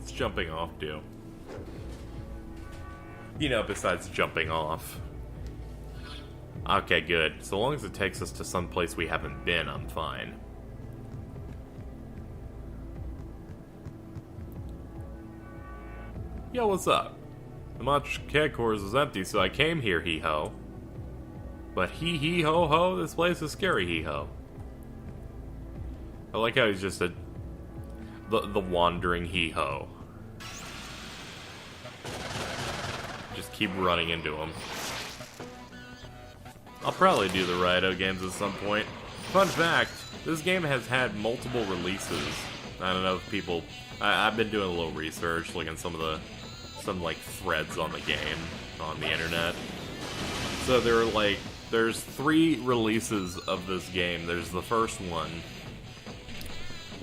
What's jumping off do? You know, besides jumping off. Okay, good. So long as it takes us to some place we haven't been, I'm fine. Yo, what's up? The Monster headquarters is empty, so I came here, hee-ho. But hee-hee-ho-ho, this place is scary, hee-ho. I like how he's just the wandering hee-ho. Just keep running into him. I'll probably do the Raito games at some point. Fun fact, this game has had multiple releases. I don't know if people... I've been doing a little research, looking at some like threads on the game on the internet. So there's 3 releases of this game. There's the first one,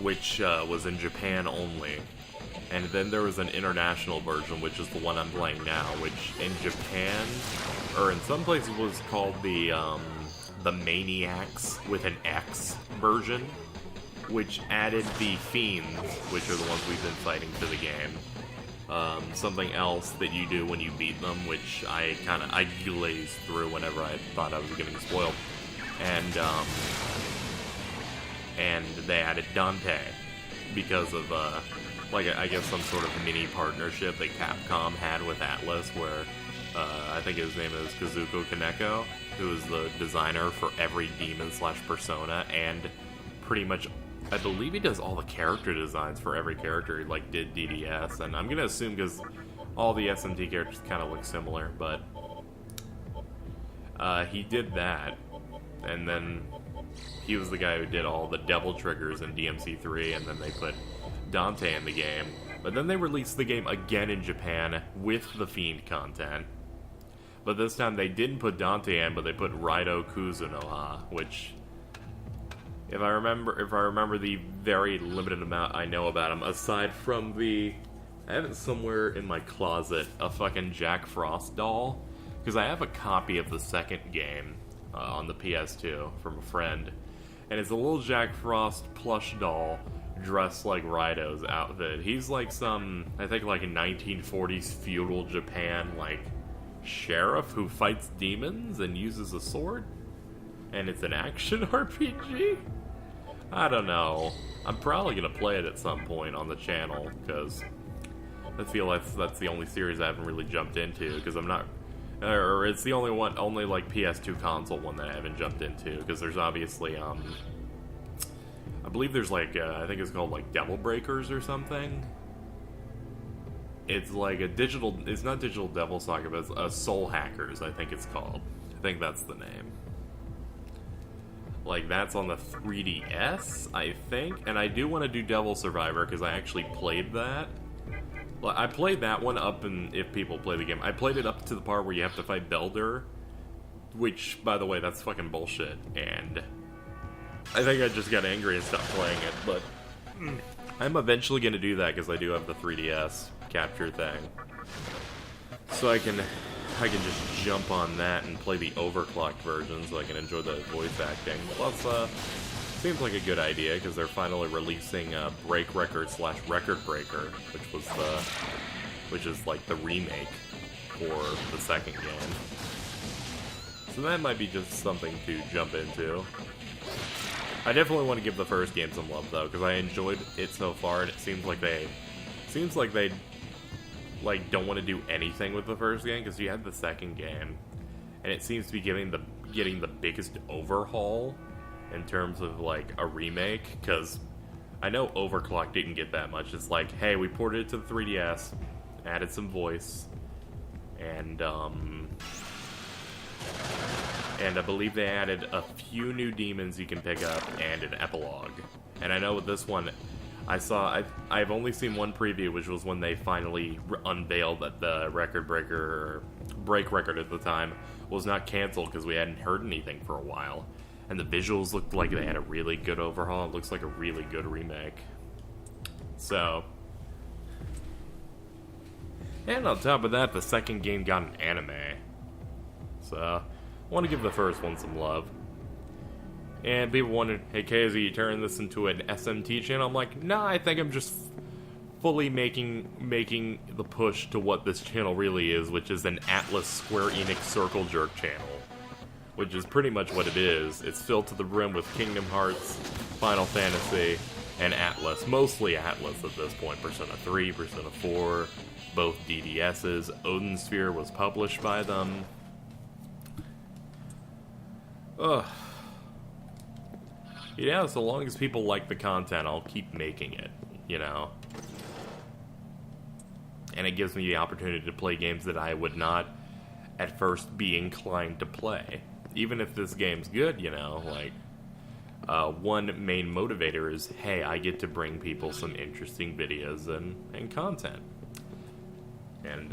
which was in Japan only. And then there was an international version, which is the one I'm playing now, which in Japan, or in some places was called the Maniacs with an X version, which added the Fiends, which are the ones we've been fighting for the game. Something else that you do when you beat them, which I glazed through whenever I thought I was getting spoiled. And they added Dante because of I guess some sort of mini partnership that Capcom had with Atlas, where I think his name is Kazuko Kaneko, who is the designer for every Demon/Persona, and pretty much, I believe he does all the character designs for every character. He did DDS, and I'm gonna assume because all the SMT characters kind of look similar, but he did that, and then he was the guy who did all the Devil Triggers in DMC3, and then they put Dante in the game. But then they released the game again in Japan with the Fiend content. But this time they didn't put Dante in, but they put Raito Kuzunoha, which, if I remember the very limited amount I know about him, aside from I have it somewhere in my closet, a fucking Jack Frost doll, because I have a copy of the second game on the PS2 from a friend, and it's a little Jack Frost plush doll dressed like Raito's outfit. He's like some, I think, like a 1940s feudal Japan, sheriff who fights demons and uses a sword, and it's an action RPG? I don't know. I'm probably gonna play it at some point on the channel, because I feel like that's the only series I haven't really jumped into, because I'm not... Or it's the only PS2 console one that I haven't jumped into, because there's obviously, I believe there's I think it's called Devil Breakers or something. It's it's not Digital Devil Saga, but it's Soul Hackers, I think it's called. I think that's the name. That's on the 3DS, I think, and I do want to do Devil Survivor, because I actually played that. I played that one up, and if people play the game, I played it up to the part where you have to fight Belder, which, by the way, that's fucking bullshit, and I think I just got angry and stopped playing it, but I'm eventually going to do that, because I do have the 3DS capture thing. So I can just jump on that and play the overclocked version, so I can enjoy the voice acting. Plus, seems like a good idea, because they're finally releasing Break Record / Record Breaker, which is the remake for the second game. So that might be just something to jump into. I definitely want to give the first game some love, though, because I enjoyed it so far, and it seems like they don't want to do anything with the first game, because you had the second game, and it seems to be getting the biggest overhaul in terms of a remake, because I know Overclock didn't get that much. It's hey, we ported it to the 3DS, added some voice, and I believe they added a few new demons you can pick up and an epilogue. And I know with this one, I've only seen one preview, which was when they finally unveiled that the Break Record at the time was not canceled, because we hadn't heard anything for a while. And the visuals looked like they had a really good overhaul. It looks like a really good remake. So, and on top of that, the second game got an anime. So, I want to give the first one some love. And people wondered, hey KZ, you turning this into an SMT channel? I'm like, nah, I think I'm just fully making the push to what this channel really is, which is an Atlas Square Enix circle jerk channel, which is pretty much what it is. It's filled to the brim with Kingdom Hearts, Final Fantasy, and Atlas. Mostly Atlas at this point. Persona 3, Persona 4, both DDSs. Odin Sphere was published by them. Ugh. Yeah, so long as people like the content, I'll keep making it, you know? And it gives me the opportunity to play games that I would not, at first, be inclined to play. Even if this game's good, you know, like, one main motivator is, hey, I get to bring people some interesting videos and content. And,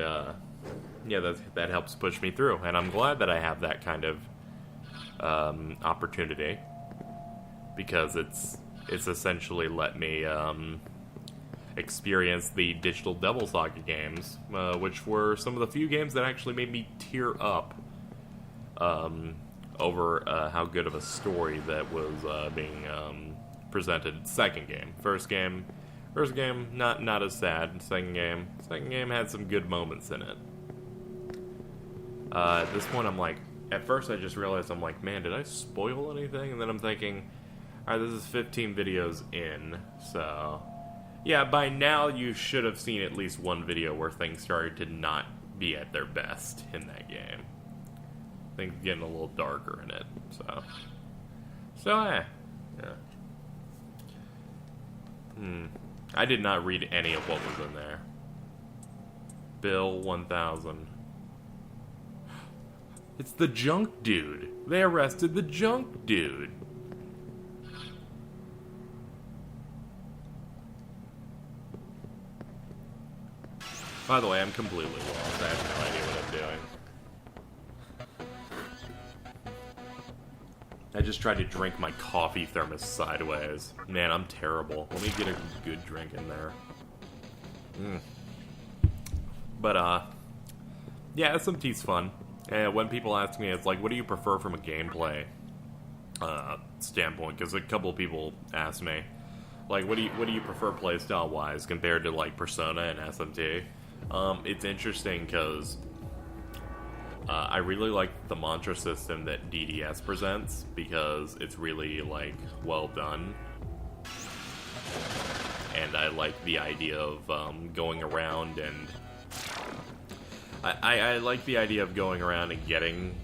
yeah, that helps push me through. And I'm glad that I have that kind of opportunity, because it's essentially let me experience the Digital Devil Saga games, which were some of the few games that actually made me tear up over how good of a story that was being presented. Second game. First game, not as sad. Second game had some good moments in it. At this point, I'm like, at first I just realized, I'm like, man, did I spoil anything? And then I'm thinking, alright, this is 15 videos in, so yeah, by now you should have seen at least one video where things started to not be at their best in that game. Things getting a little darker in it, so yeah. I did not read any of what was in there. Bill 1000. It's the junk dude. They arrested the junk dude. By the way, I'm completely lost. I have no idea what I'm doing. I just tried to drink my coffee thermos sideways. Man, I'm terrible. Let me get a good drink in there. But, yeah, SMT's fun. And when people ask me, it's like, what do you prefer from a gameplay standpoint? Because a couple of people asked me, like, what do you prefer playstyle-wise compared to, like, Persona and SMT? It's interesting because I really like the mantra system that DDS presents, because it's really, like, well done. And I like the idea of going around and... I like the idea of going around and getting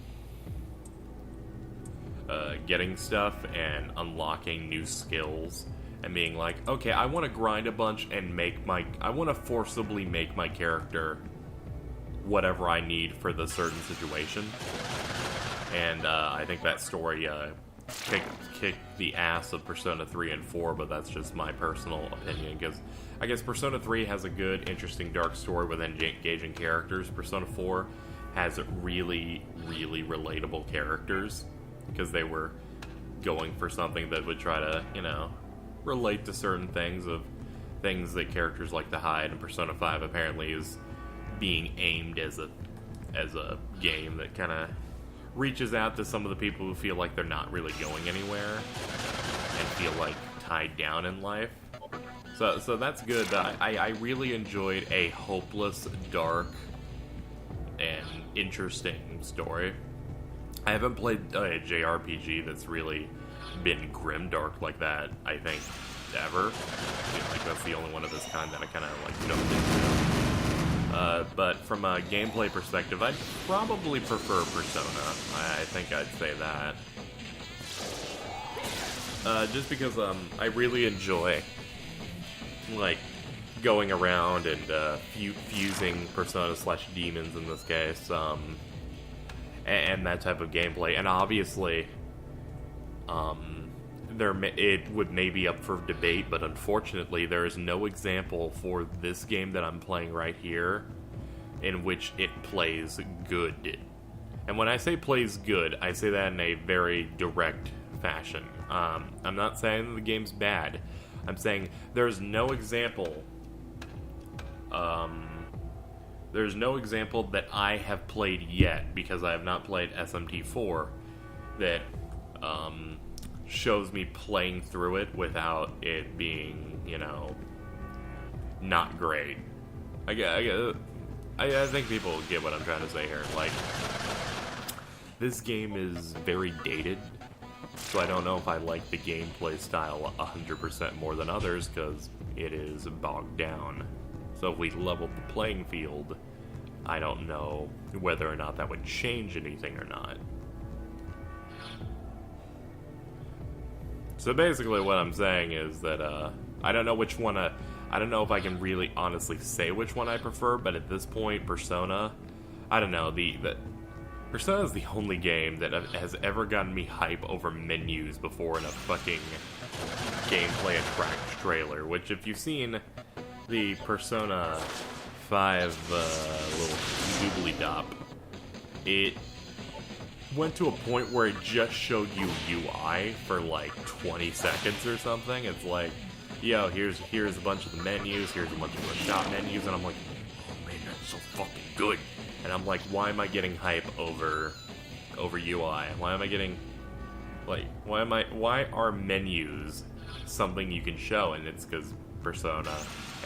stuff and unlocking new skills and being like, okay, I want to grind a bunch and I want to forcibly make my character whatever I need for the certain situation. And I think that story kicked the ass of Persona 3 and 4, but that's just my personal opinion, because I guess Persona 3 has a good, interesting, dark story with engaging characters. Persona 4 has really, really relatable characters, because they were going for something that would try to, you know, relate to certain things that characters like to hide, and Persona 5 apparently is being aimed as a game that kind of reaches out to some of the people who feel like they're not really going anywhere and feel like tied down in life. So that's good. I really enjoyed a hopeless, dark, and interesting story. I haven't played a JRPG that's really been grimdark like that, I think, ever. I feel like that's the only one of its kind that I kind of, like, jumped into. But from a gameplay perspective, I'd probably prefer Persona. I think I'd say that. Just because I really enjoy, like, going around and fusing Persona/demons in this case, and that type of gameplay. And obviously, it would maybe up for debate, but unfortunately there is no example for this game that I'm playing right here in which it plays good. And when I say plays good, I say that in a very direct fashion. I'm not saying the game's bad. I'm saying there's no example that I have played yet, because I have not played SMT4, that shows me playing through it without it being, you know, not great. I think people get what I'm trying to say here. Like, this game is very dated, so I don't know if I like the gameplay style 100% more than others, because it is bogged down. So if we leveled the playing field, I don't know whether or not that would change anything or not. So basically what I'm saying is that, I don't know which one, I don't know if I can really honestly say which one I prefer, but at this point, Persona, I don't know, Persona is the only game that has ever gotten me hype over menus before in a fucking gameplay attract trailer, which if you've seen the Persona 5 little doobly-dop, it went to a point where it just showed you UI for like 20 seconds or something. It's like, yo, here's a bunch of the menus, here's a bunch of the shop menus, and I'm like, oh man, that's so fucking good. And I'm like, why am I getting hype over UI? Why am I getting, like, why are menus something you can show? And it's because Persona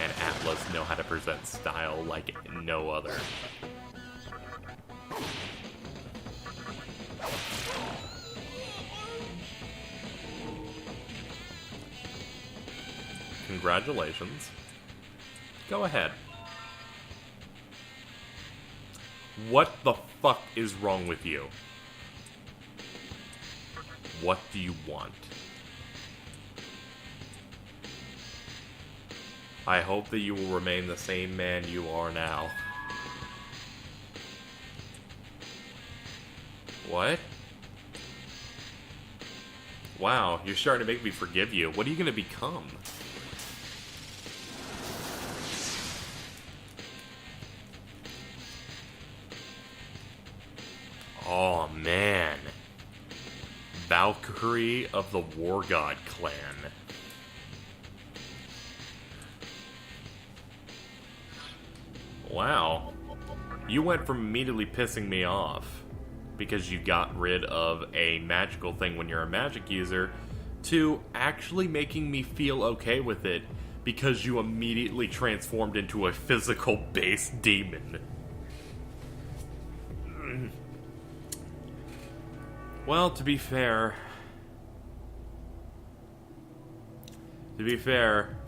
and Atlas know how to present style like no other. Congratulations. Go ahead. What the fuck is wrong with you? What do you want? I hope that you will remain the same man you are now. What? Wow, you're starting to make me forgive you. What are you gonna become? Oh man. Valkyrie of the War God clan. Wow. You went from immediately pissing me off because you got rid of a magical thing when you're a magic user to actually making me feel okay with it because you immediately transformed into a physical base demon. Well, to be fair,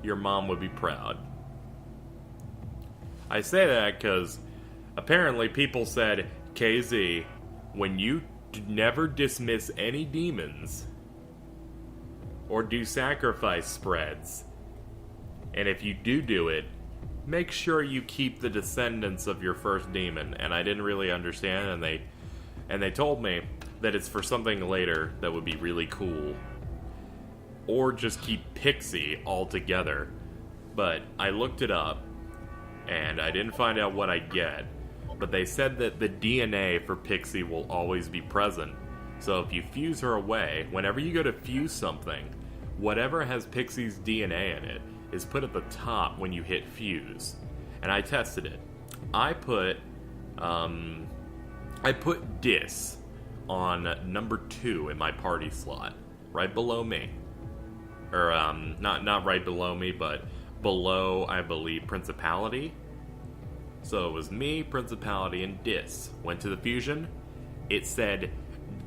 your mom would be proud. I say that because apparently people said, KZ, when you never dismiss any demons or do sacrifice spreads, and if you do it, make sure you keep the descendants of your first demon. And I didn't really understand, and they told me that it's for something later that would be really cool. Or just keep Pixie altogether. But I looked it up, and I didn't find out what I get. But they said that the DNA for Pixie will always be present. So if you fuse her away, whenever you go to fuse something, whatever has Pixie's DNA in it is put at the top when you hit fuse. And I tested it. I put Dis on number 2 in my party slot, right below me. Or, not right below me, but below, I believe, Principality. So it was me, Principality, and Dis. Went to the fusion, it said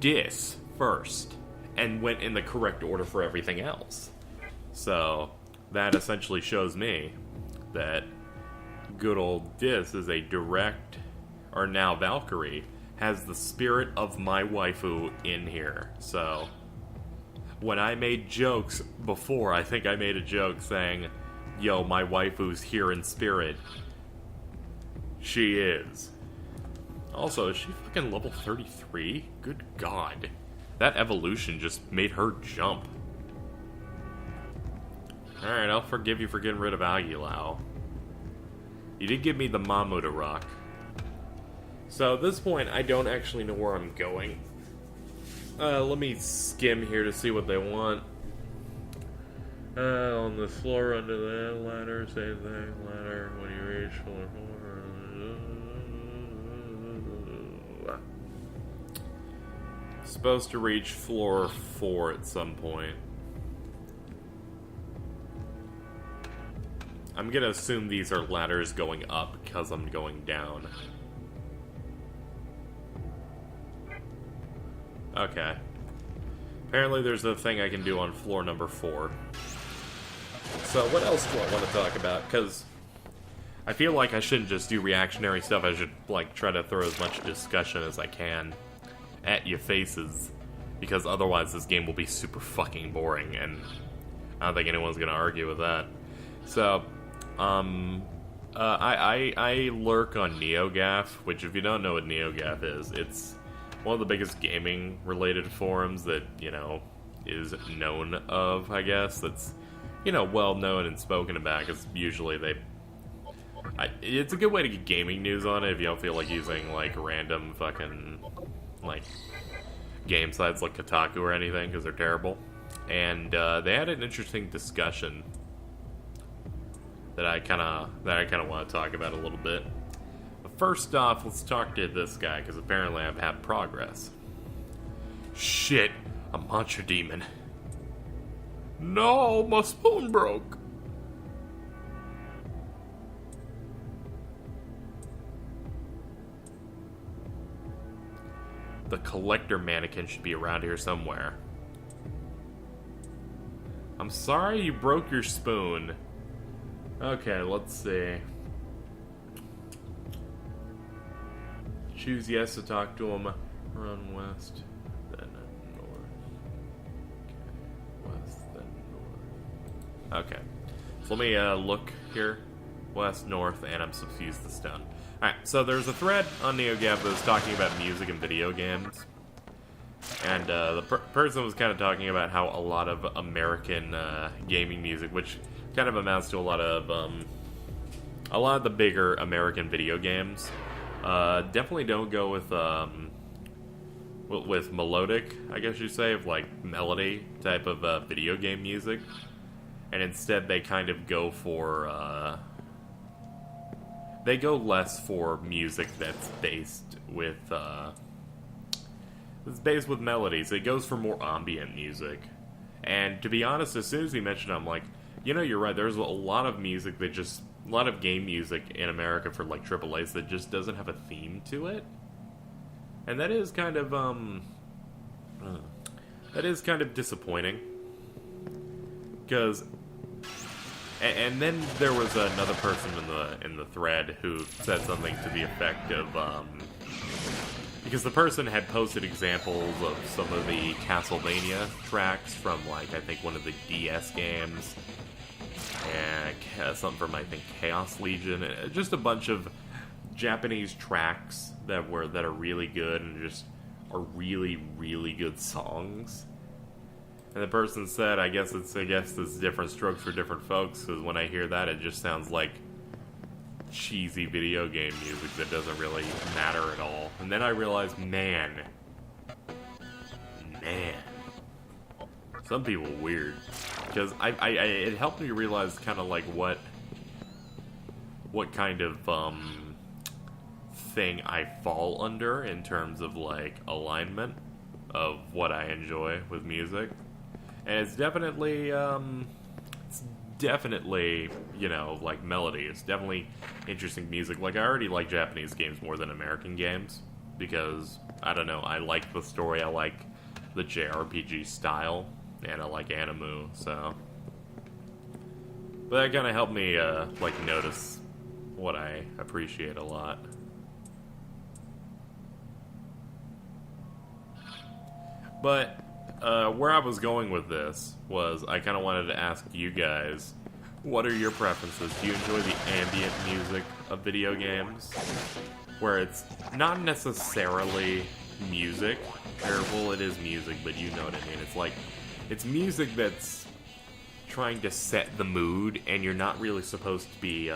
Dis first, and went in the correct order for everything else. So, that essentially shows me that good old Dis is a direct, or now Valkyrie, has the spirit of my waifu in here. So, when I made jokes before, I think I made a joke saying, yo, my waifu's here in spirit. She is. Also, is she fucking level 33? Good God. That evolution just made her jump. Alright, I'll forgive you for getting rid of Aguilau. You did give me the Mamu to rock. So at this point, I don't actually know where I'm going. Let me skim here to see what they want. On the floor under the ladder, same thing, ladder, when you reach floor 4. Supposed to reach floor 4 at some point. I'm gonna assume these are ladders going up because I'm going down. Okay. Apparently there's a thing I can do on floor number 4. So what else do I want to talk about? Because I feel like I shouldn't just do reactionary stuff. I should, like, try to throw as much discussion as I can at your faces. Because otherwise this game will be super fucking boring, and I don't think anyone's gonna argue with that. So, I lurk on NeoGAF, which, if you don't know what NeoGAF is, it's one of the biggest gaming-related forums that, you know, is known of, I guess. That's, you know, well-known and spoken about, because usually it's a good way to get gaming news on it if you don't feel like using, like, random fucking, like, game sites like Kotaku or anything, because they're terrible. And they had an interesting discussion that I kind of want to talk about a little bit. But first off, let's talk to this guy, because apparently I've had progress. Shit, a monster demon. No, my spoon broke. The collector mannequin should be around here somewhere. I'm sorry you broke your spoon. Okay, let's see. Choose yes to talk to him. Run west, then north. Okay, west, then north. Okay. So let me look here. West, north, and I'm suffused the stone. Alright, so there's a thread on NeoGAF that was talking about music and video games. And the person was kind of talking about how a lot of American gaming music, which kind of amounts to a lot of the bigger American video games, definitely don't go with melodic, I guess you'd say, of like melody type of video game music, and instead they kind of go for they go less for music that's based with melodies. It goes for more ambient music. And to be honest, as soon as he mentioned it, I'm like, you know, you're right. There's a lot of music that just, a lot of game music in America for like AAAs that just doesn't have a theme to it. And that is kind of disappointing. Because, and then there was another person in the thread who said something to the effect of, because the person had posted examples of some of the Castlevania tracks from, like, I think one of the DS games, and something from, I think, Chaos Legion, just a bunch of Japanese tracks that are really good and just are really, really good songs. And the person said, I guess it's different strokes for different folks, because when I hear that, it just sounds like cheesy video game music that doesn't really matter at all. And then I realized, man, some people are weird. Because it helped me realize kind of like what kind of thing I fall under in terms of like alignment of what I enjoy with music. And it's definitely, you know, like melody. It's definitely interesting music. Like, I already like Japanese games more than American games because, I don't know, I like the story, I like the JRPG style, and I like anime, so. But that kind of helped me, like, notice what I appreciate a lot. But where I was going with this was I kind of wanted to ask you guys, what are your preferences? Do you enjoy the ambient music of video games? Where it's not necessarily music, or, well, it is music, but you know what I mean. It's like, it's music that's trying to set the mood, and you're not really supposed to be,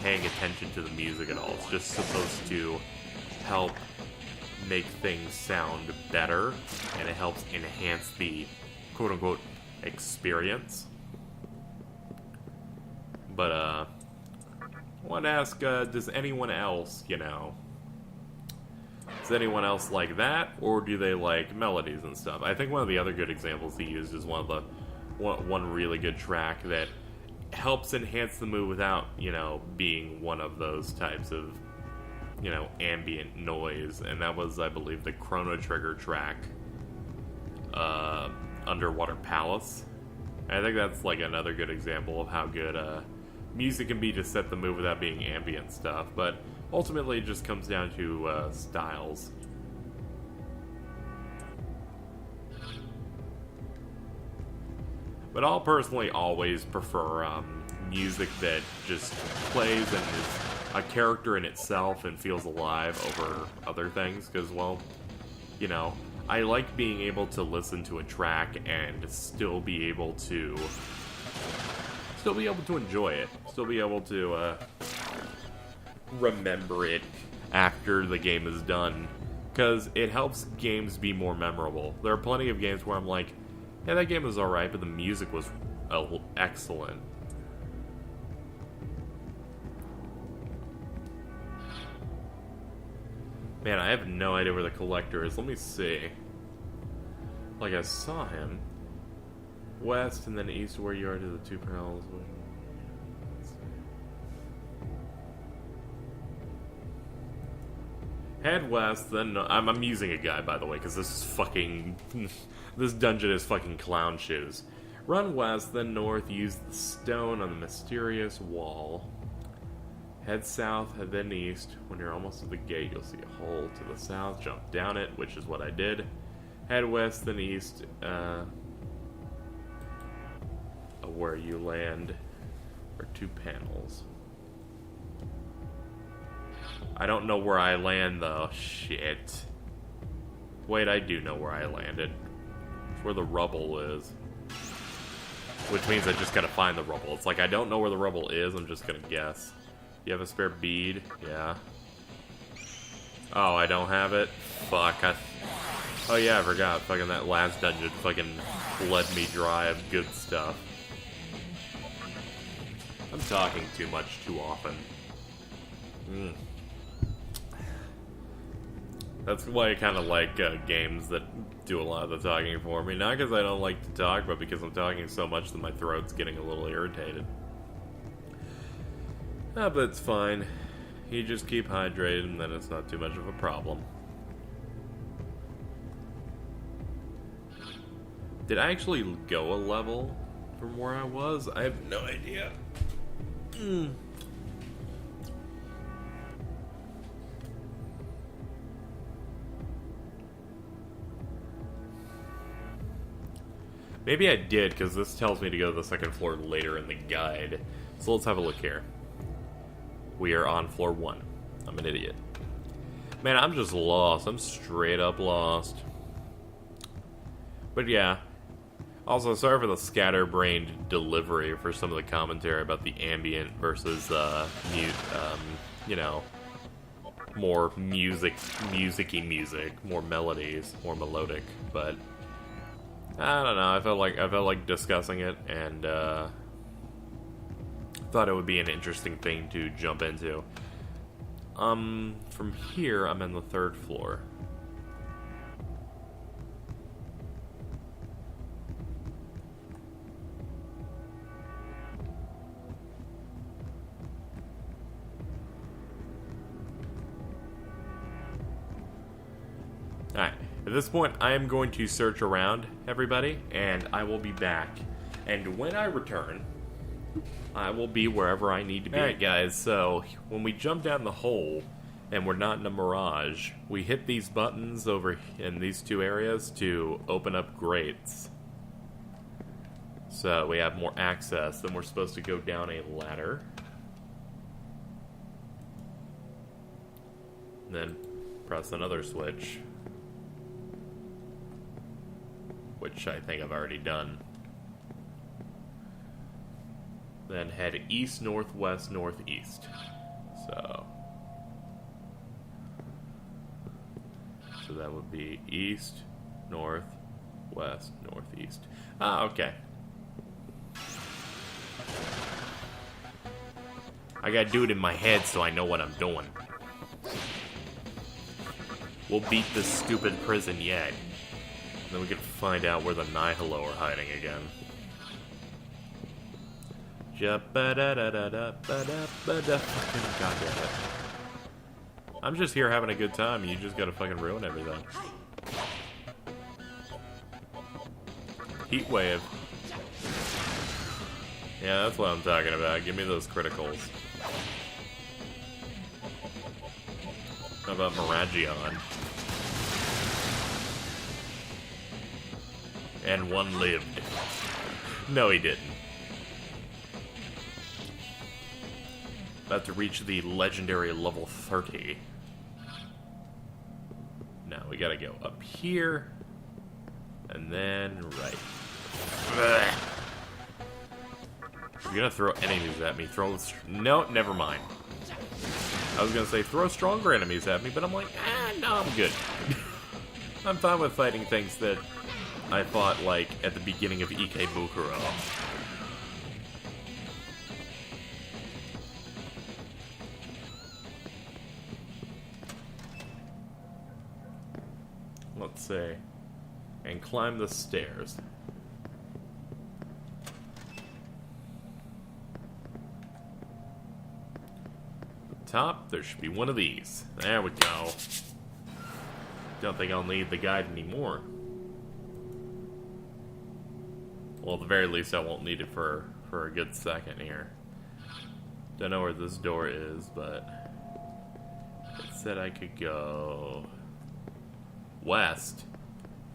paying attention to the music at all. It's just supposed to help make things sound better, and it helps enhance the quote-unquote experience. But I want to ask, does anyone else like that, or do they like melodies and stuff? I think one of the other good examples he used is one of the one really good track that helps enhance the mood without, you know, being one of those types of, you know, ambient noise. And that was, I believe, the Chrono Trigger track, Underwater Palace. I think that's like another good example of how good music can be to set the mood without being ambient stuff. But ultimately, it just comes down to styles. But I'll personally always prefer music that just plays and is a character in itself and feels alive over other things. Because, well, you know, I like being able to listen to a track and still be able to enjoy it. Still be able to remember it after the game is done. Because it helps games be more memorable. There are plenty of games where I'm like, yeah, that game was alright, but the music was excellent. Man, I have no idea where the collector is. Let me see. Like, I saw him. West and then east where you are to the two parallels. Head west, then... I'm using a guide, by the way, because this is fucking... this dungeon is fucking clown shoes. Run west, then north, use the stone on the mysterious wall. Head south, and then east. When you're almost at the gate, you'll see a hole to the south. Jump down it, which is what I did. Head west, then east. Where you land are two panels. I don't know where I land, though. Shit. Wait, I do know where I landed. It's where the rubble is. Which means I just gotta find the rubble. It's like I don't know where the rubble is, I'm just gonna guess. You have a spare bead? Yeah. Oh, I don't have it? Fuck. Oh yeah, I forgot. Fucking that last dungeon fucking bled me dry of good stuff. I'm talking too much too often. That's why I kind of like games that do a lot of the talking for me. Not because I don't like to talk, but because I'm talking so much that my throat's getting a little irritated. Ah, but it's fine. You just keep hydrated and then it's not too much of a problem. Did I actually go a level from where I was? I have no idea. Maybe I did, because this tells me to go to the second floor later in the guide. So let's have a look here. We are on floor 1. I'm an idiot. Man, I'm just lost. I'm straight up lost. But yeah. Also, sorry for the scatterbrained delivery for some of the commentary about the ambient versus you know, more music-y music, more melodies, more melodic. But I don't know. I felt like discussing it, and thought it would be an interesting thing to jump into. From here, I'm in the 3rd floor. Alright, at this point, I am going to search around, everybody, and I will be back. And when I return, I will be wherever I need to be. Alright, guys, so when we jump down the hole, and we're not in a mirage, we hit these buttons over in these two areas to open up grates. So we have more access, then we're supposed to go down a ladder. And then press another switch, which I think I've already done. Then head east, northwest, northeast. So that would be east, north, west, northeast. Ah, okay. I gotta do it in my head so I know what I'm doing. We'll beat this stupid prison yet. Then we can find out where the Nihilo are hiding again. God damn it. I'm just here having a good time, and you just gotta fucking ruin everything. Heat wave. Yeah, that's what I'm talking about. Give me those criticals. How about Miragion? And one lived. No, he didn't. About to reach the legendary level 30. Now we gotta go up here. And then right. Ugh. You're gonna throw enemies at me. No, never mind. I was gonna say throw stronger enemies at me, but I'm like, no, I'm good. I'm fine with fighting things that I fought, like, at the beginning of Ikebukuro. Let's see. And climb the stairs. Top, there should be one of these. There we go. Don't think I'll need the guide anymore. Well, at the very least, I won't need it for a good second here. Don't know where this door is, but it said I could go west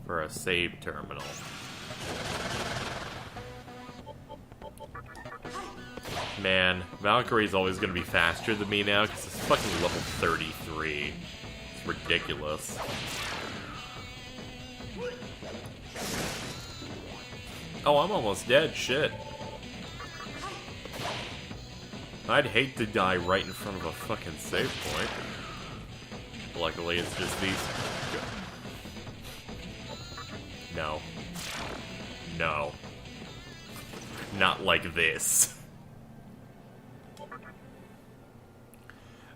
for a save terminal. Man, Valkyrie's always going to be faster than me now because it's fucking level 33. It's ridiculous. Oh, I'm almost dead. Shit. I'd hate to die right in front of a fucking save point. Luckily, it's just these. No. No. Not like this.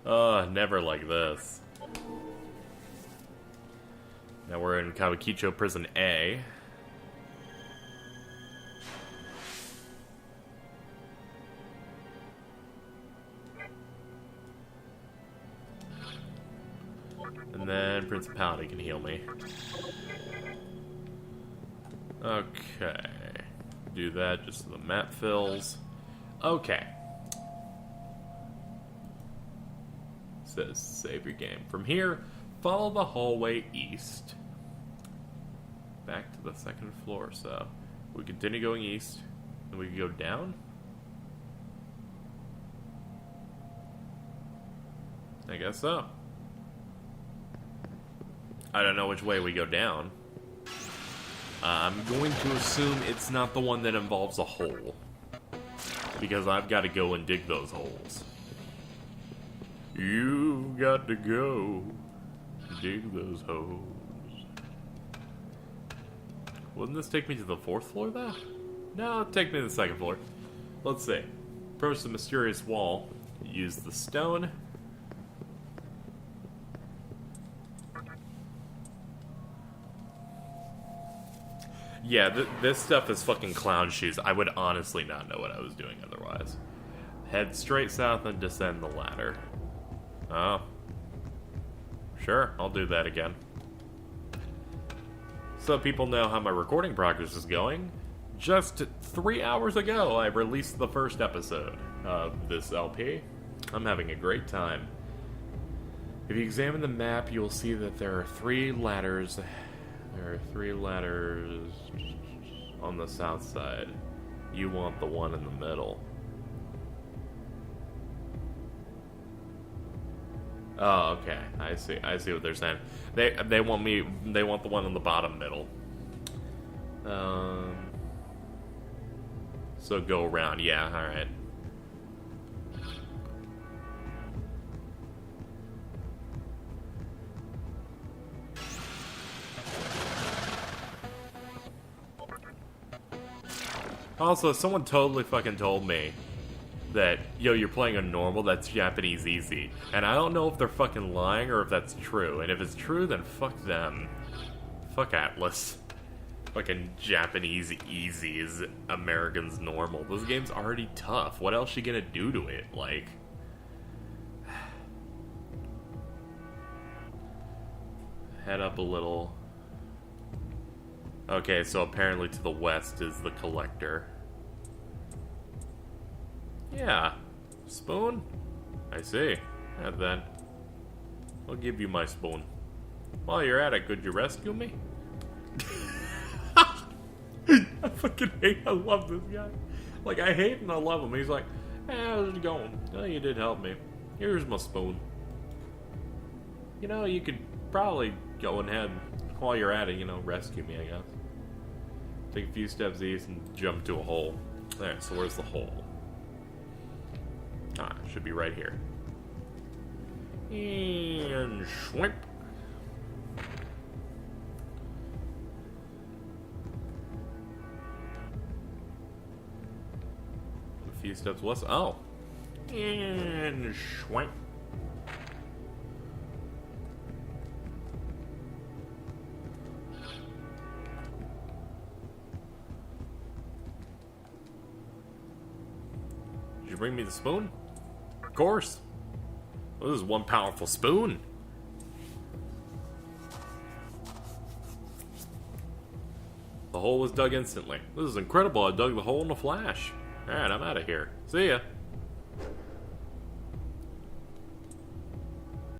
Never like this. Now we're in Kawakicho Prison A. And then Principality can heal me. Okay. Do that just so the map fills. Okay. Says save your game. From here, follow the hallway east. Back to the second floor, so we continue going east. And we can go down? I guess so. I don't know which way we go down. I'm going to assume it's not the one that involves a hole. Because I've got to go and dig those holes. You've got to go dig those holes. Wouldn't this take me to the 4th floor, though? No, it'll take me to the 2nd floor. Let's see. Approach the mysterious wall. Use the stone. Yeah, this stuff is fucking clown shoes. I would honestly not know what I was doing otherwise. Head straight south and descend the ladder. Oh. Sure, I'll do that again. So people know how my recording progress is going. Just 3 hours ago, I released the first episode of this LP. I'm having a great time. If you examine the map, you will see that there are 3 ladders. There are 3 ladders on the south side. You want the one in the middle. Oh, okay. I see what they're saying. They want the one in the bottom middle. So go around. Yeah, all right. Also, someone totally fucking told me that, yo, you're playing a normal, that's Japanese easy. And I don't know if they're fucking lying or if that's true. And if it's true, then fuck them. Fuck Atlas. Fucking Japanese easy is Americans normal. This game's already tough. What else you gonna do to it? Like... Head up a little. Okay, so apparently to the west is the collector. Yeah. Spoon? I see. And then I'll give you my spoon. While you're at it, could you rescue me? I fucking I love this guy. Like, I hate and I love him. He's like, how's it going? Oh, you did help me. Here's my spoon. You know, you could probably go ahead while you're at it, you know, rescue me, I guess. Take a few steps east and jump to a hole. There, so where's the hole? Ah, it should be right here. And shwimp. A few steps west. Oh. And shwimp. Did you bring me the spoon? Of course. Well, this is one powerful spoon. The hole was dug instantly. This is incredible. I dug the hole in a flash. Alright, I'm out of here. See ya.